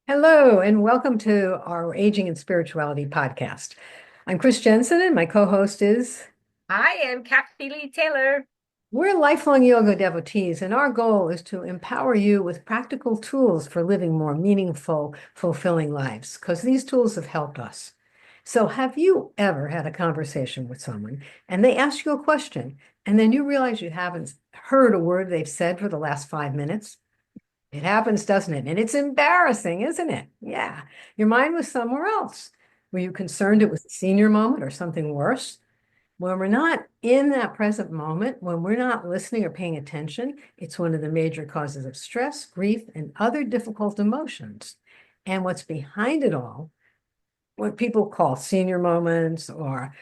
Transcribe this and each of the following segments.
Hello, and welcome to our Aging and Spirituality podcast. I'm Chris Jensen, and my co-host is. I am Kathy Lee Taylor. We're lifelong yoga devotees, and our goal is to empower you with practical tools for living more meaningful, fulfilling lives, because these tools have helped us. So, have you ever had a conversation with someone and they ask you a question, and then you realize you haven't heard a word they've said for the last 5 minutes? It happens, doesn't it? And it's embarrassing, isn't it? Yeah. Your mind was somewhere else. Were you concerned it was a senior moment or something worse? When we're not in that present moment, when we're not listening or paying attention, it's one of the major causes of stress, grief, and other difficult emotions. And what's behind it all, what people call senior moments or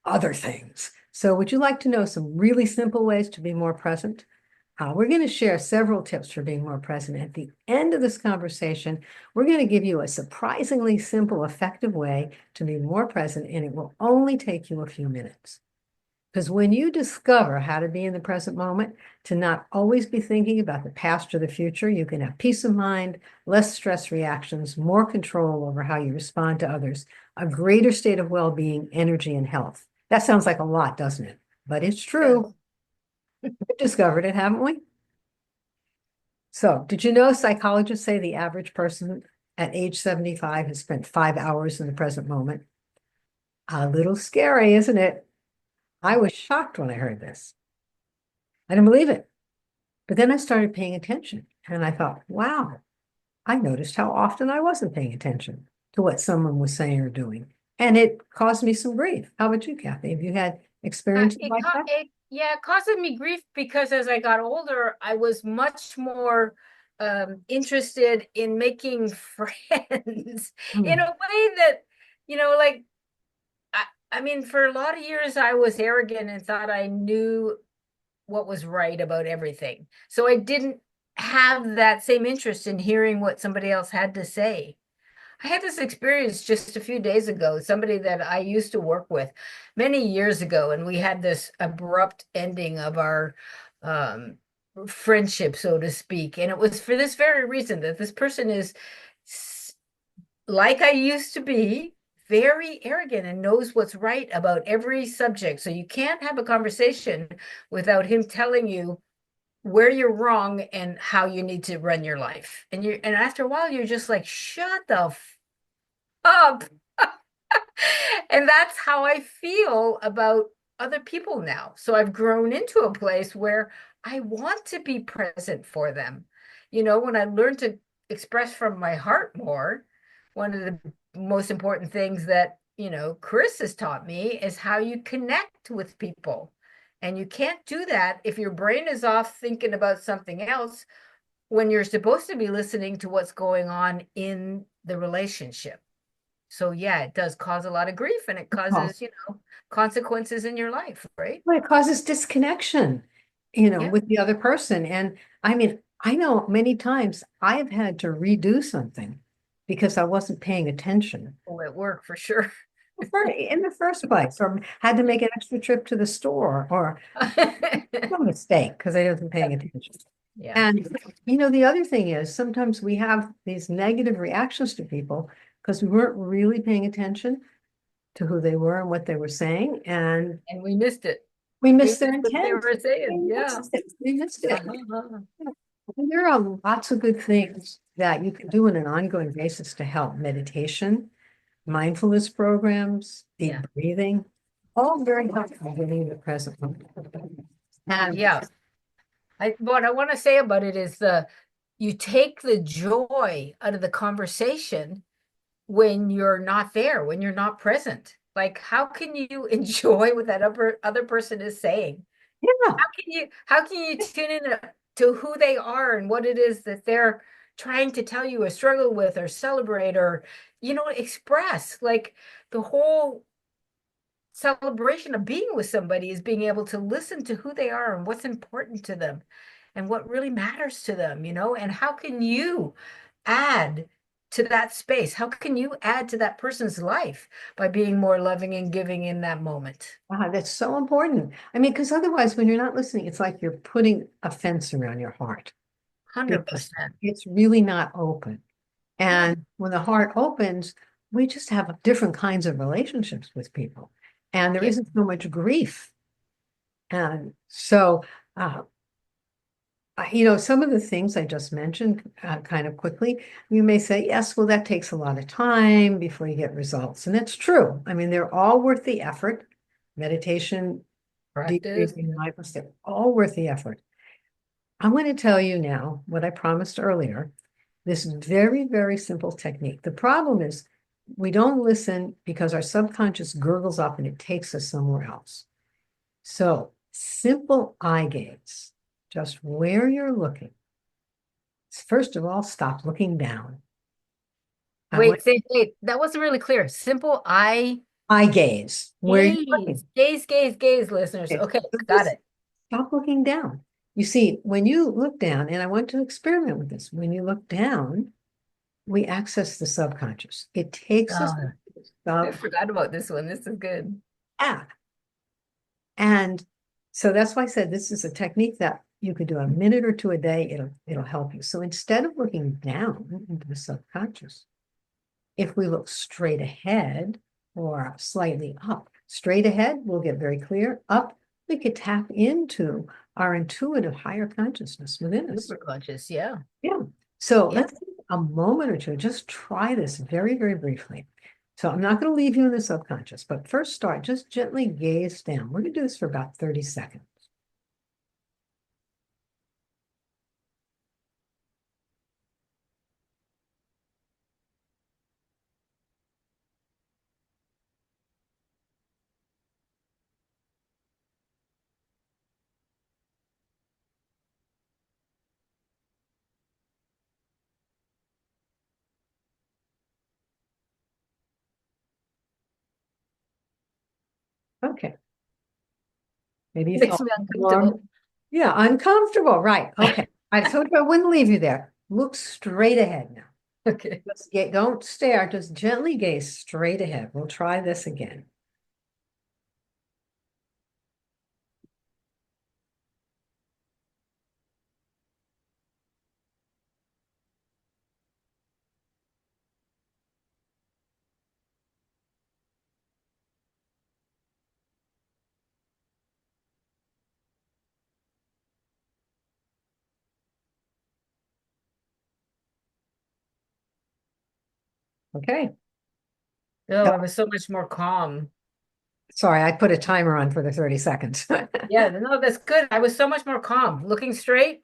other things. So, would you like to know some really simple ways to be more present? We're going to share several tips for being more present. At the end of this conversation, we're going to give you a surprisingly simple, effective way to be more present, and it will only take you a few minutes. Because when you discover how to be in the present moment, to not always be thinking about the past or the future, you can have peace of mind, less stress reactions, more control over how you respond to others, a greater state of well-being, energy, and health. That sounds like a lot, doesn't it? But it's true. Yes. We've discovered it, haven't we? So, did you know psychologists say the average person at age 75 has spent 5 hours in the present moment? A little scary, isn't it? I was shocked when I heard this. I didn't believe it. But then I started paying attention and I thought, wow, I noticed how often I wasn't paying attention to what someone was saying or doing. And it caused me some grief. How about you, Kathy? Have you had experiences It, like ca- that? it yeah, it caused me grief because as I got older, I was much more interested in making friends in a Hmm. way that, like I, I mean, for a lot of years I was arrogant and thought I knew what was right about everything. So I didn't have that same interest in hearing what somebody else had to say. I had this experience just a few days ago, somebody that I used to work with many years ago, and we had this abrupt ending of our um, friendship, so to speak. And it was for this very reason that this person is like I used to be, very arrogant and knows what's right about every subject. So you can't have a conversation without him telling you where you're wrong and how you need to run your life. And after a while, you're just like, shut the up. And that's how I feel about other people now. So I've grown into a place where I want to be present for them. When I learned to express from my heart more, one of the most important things that, Chris has taught me is how you connect with people. And you can't do that if your brain is off thinking about something else when you're supposed to be listening to what's going on in the relationship. So yeah, it does cause a lot of grief and it Oh, causes, consequences in your life, right? well, it causes disconnection, Yeah. with the other person. And I mean, I know many times I have had to redo something because I wasn't paying attention Oh, at work for sure. in the first place, or had to make an extra trip to the store, or no mistake because I wasn't paying attention. Yeah. And the other thing is sometimes we have these negative reactions to people because we weren't really paying attention to who they were and what they were saying, and And we missed it. we We missed their missed what they intent. were We saying. Yeah. missed it. We missed it. Uh-huh. And there are lots of good things that you can do on an ongoing basis to help: meditation, mindfulness programs, deep Yeah. breathing, all very helpful in living in the present moment. And Yeah. What I want to say about it is you take the joy out of the conversation when you're not there, when you're not present. Like, how can you enjoy what that other person is saying? yeah, How can you tune in to who they are and what it is that they're trying to tell you or struggle with or celebrate or express? Like, the whole celebration of being with somebody is being able to listen to who they are and what's important to them and what really matters to them, and how can you add to that space? How can you add to that person's life by being more loving and giving in that moment? that's so important. I mean, because otherwise, when you're not listening, it's like you're putting a fence around your heart because 100%. it's really not open. And when the heart opens, we just have different kinds of relationships with people. And there Yeah. isn't so much grief. And so, uh, some of the things I just mentioned kind of quickly, you may say, yes, well, that takes a lot of time before you get results. And that's true. I mean, they're all worth the effort. Meditation, deep Practice. breathing, mindfulness, they're all worth the effort. I'm going to tell you now what I promised earlier, this very, very simple technique. The problem is we don't listen because our subconscious gurgles up and it takes us somewhere else. So simple eye gaze, just where you're looking. First of all, stop looking down. I want Wait, that wasn't really clear. Simple eye gaze, where you're looking. gaze, listeners. Okay, Okay, so got just it. stop looking down. You see, when you look down, and I want to experiment with this, when you look down, we access the subconscious. It takes us Oh, I up, forgot about this one. This is good. ah, and so that's why I said this is a technique that you could do a minute or two a day. It'll help you. So instead of looking down into the subconscious, if we look straight ahead or slightly up, straight ahead, we'll get very clear. Up, we could tap into our intuitive higher consciousness within us. Super conscious. Yeah. Yeah. So Yeah. let's take a moment or two. Just try this very, very briefly. So I'm not going to leave you in the subconscious, but first start, just gently gaze down. We're going to do this for about 30 seconds. Okay. Maybe you Makes felt me uncomfortable. warm. Yeah, uncomfortable. Right. Okay. I told you I wouldn't leave you there. Look straight ahead now. Okay. Don't stare, just gently gaze straight ahead. We'll try this again. Okay. Oh, Oh, I was so much more calm. sorry, I put a timer on for the 30 seconds. Yeah, no, that's good. I was so much more calm. Looking straight,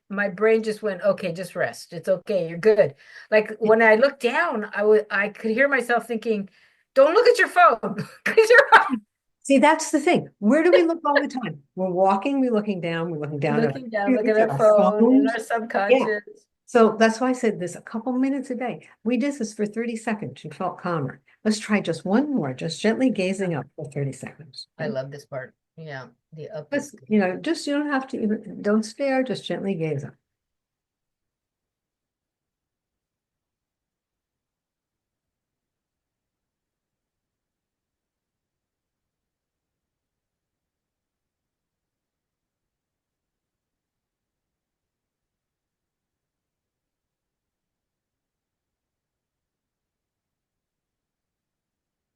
my brain just went, okay, just rest. It's okay, you're good. Like when I looked down, I could hear myself thinking, don't look at your phone because you're See, that's the thing. Where do we look all the time? We're walking, we're looking down at our looking down, looking computers, at at our our phone in phones. our Yeah. subconscious. So that's why I said this a couple minutes a day. We did this for 30 seconds. You felt calmer. Let's try just one more, just gently gazing up for 30 seconds. I Okay? love this part. Yeah, the up is Let's, good. just you don't have to even, don't stare, just gently gaze up.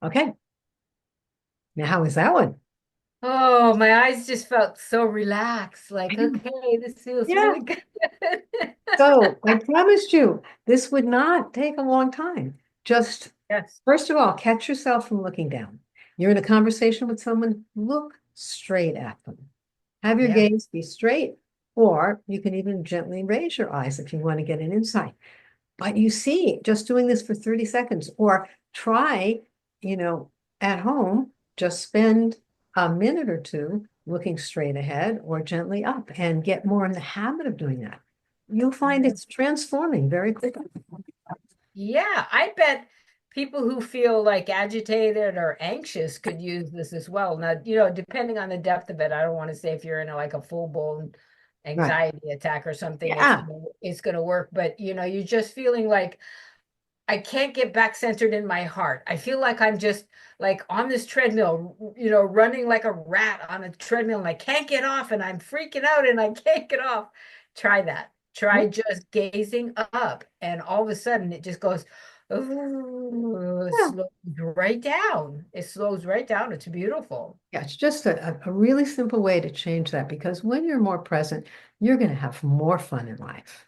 Okay. Now, how is that one? Oh, my eyes just felt so relaxed. Like, okay, this feels Yeah. really good. So I promised you this would not take a long time. Just Yes. first of all, catch yourself from looking down. You're in a conversation with someone, look straight at them. Have your Yeah. gaze be straight, or you can even gently raise your eyes if you want to get an insight. But you see, just doing this for 30 seconds, or try, you know, at home, just spend a minute or two looking straight ahead or gently up and get more in the habit of doing that. You'll find Yeah. it's transforming very quickly. Yeah, I bet people who feel like agitated or anxious could use this as well. Now, depending on the depth of it, I don't want to say if you're in like a full-blown Right. anxiety attack or something, Yeah. it's gonna work. But you're just feeling like I can't get back centered in my heart. I feel like I'm just like on this treadmill, running like a rat on a treadmill, and I can't get off, and I'm freaking out, and I can't get off. Try that. Try just gazing up, and all of a sudden it just goes, oh, it Yeah. slows right down. It slows right down. It's beautiful. Yeah, it's just a really simple way to change that because when you're more present, you're going to have more fun in life.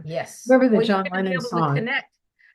Yes. Remember the Well, John you're going to be Lennon able to song? connect.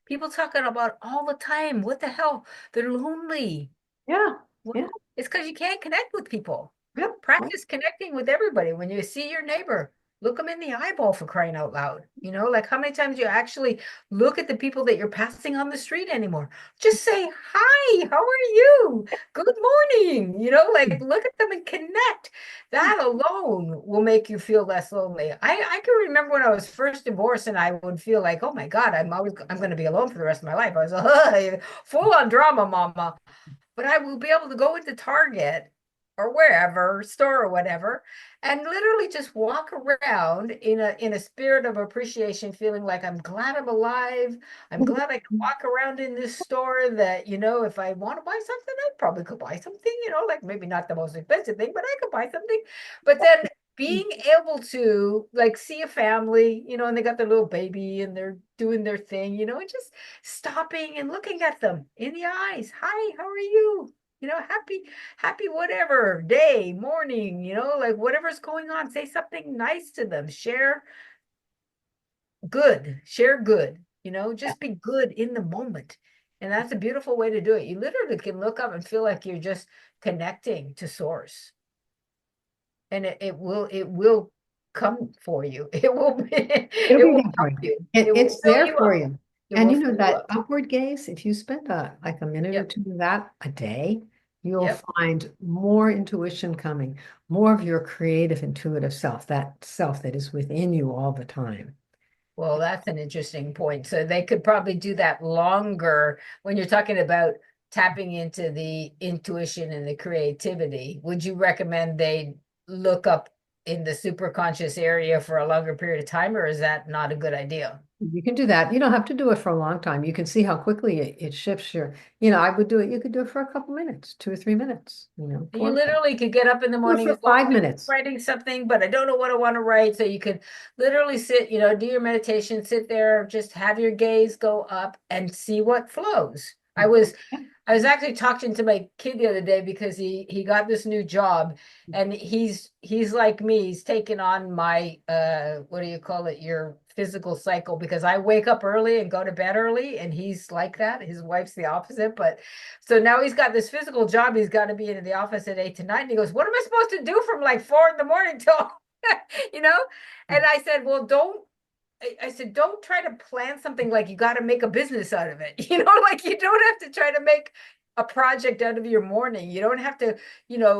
People talking about all the time. What the hell? They're lonely. Yeah, Well, yeah, it's because you can't connect with people. yeah. Well, Practice connecting with everybody. When you see your neighbor, look them in the eyeball for crying out loud. Like how many times you actually look at the people that you're passing on the street anymore? Just say, hi, how are you? Good morning. Like look at them and connect. That alone will make you feel less lonely. I can remember when I was first divorced and I would feel like, oh my God, I'm going to be alone for the rest of my life. I was full on drama, mama, but I will be able to go into Target or wherever, store or whatever, and literally just walk around in a spirit of appreciation, feeling like I'm glad I'm alive. I'm glad I can walk around in this store that, if I want to buy something, I probably could buy something, like maybe not the most expensive thing, but I could buy something. But then being able to like see a family, and they got their little baby and they're doing their thing, and just stopping and looking at them in the eyes. Hi, how are you? Happy whatever day, morning, like whatever's going on, say something nice to them. Share good, yeah. just be good in the moment. And that's a beautiful way to do it. You literally can look up and feel like you're just connecting to source. And it will come for you. It will be, It'll it be will there for help you. you. It will It's fill there you for up. you. It And will you know fill you that up. upward gaze, if you spend like a minute or Yep. two of that a day, you'll Yep. find more intuition coming, more of your creative, intuitive self, that self that is within you all the time. Well, that's an interesting point. So they could probably do that longer when you're talking about tapping into the intuition and the creativity. Would you recommend they look up in the superconscious area for a longer period of time, or is that not a good idea? You can do that. You don't have to do it for a long time. You can see how quickly it shifts I would do it. You could do it for a couple minutes, 2 or 3 minutes, You 4 minutes. literally could get up in the Do it morning for and go, five I'm minutes. writing something, but I don't know what I want to write. So you could literally sit, do your meditation, sit there, just have your gaze go up and see what flows. I was Yeah. I was actually talking to my kid the other day because he got this new job, and he's like me. He's taken on my what do you call it? Your physical cycle, because I wake up early and go to bed early, and he's like that. His wife's the opposite, but so now he's got this physical job. He's got to be in the office at 8 to 9. And he goes, "What am I supposed to do from like 4 in the morning till?" you know? And I said, "Well, I said, don't try to plan something like you got to make a business out of it. Like you don't have to try to make a project out of your morning. You don't have to,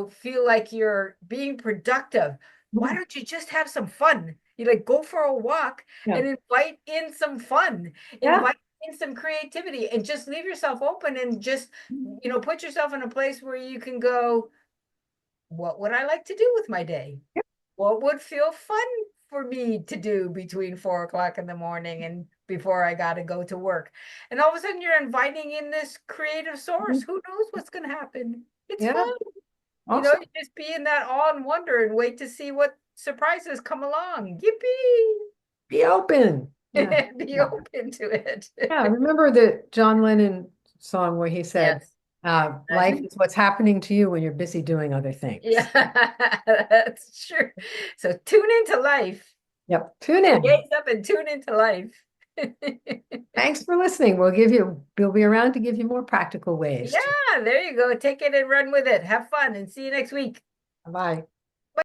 feel like you're being productive. Why don't you just have some fun? You like go for a walk Yeah. and invite in some fun, Yeah. invite in some creativity, and just leave yourself open and just, put yourself in a place where you can go, what would I like to do with my day? What would feel fun for me to do between 4 o'clock in the morning and before I got to go to work? And all of a sudden, you're inviting in this creative source. Who knows what's going to happen? It's Yeah. fun. Awesome. You just be in that awe and wonder and wait to see what surprises come along. Yippee! Be open. Yeah. Be Yeah. open to it. Yeah. Remember the John Lennon song where he said, Yes. life is what's happening to you when you're busy doing other things. Yeah, that's true. So tune into life. Yep. Put Tune your in. gaze up and tune into life. Thanks for listening. We'll be around to give you more practical ways to. Yeah, there you go. Take it and run with it. Have fun and see you next week. Bye.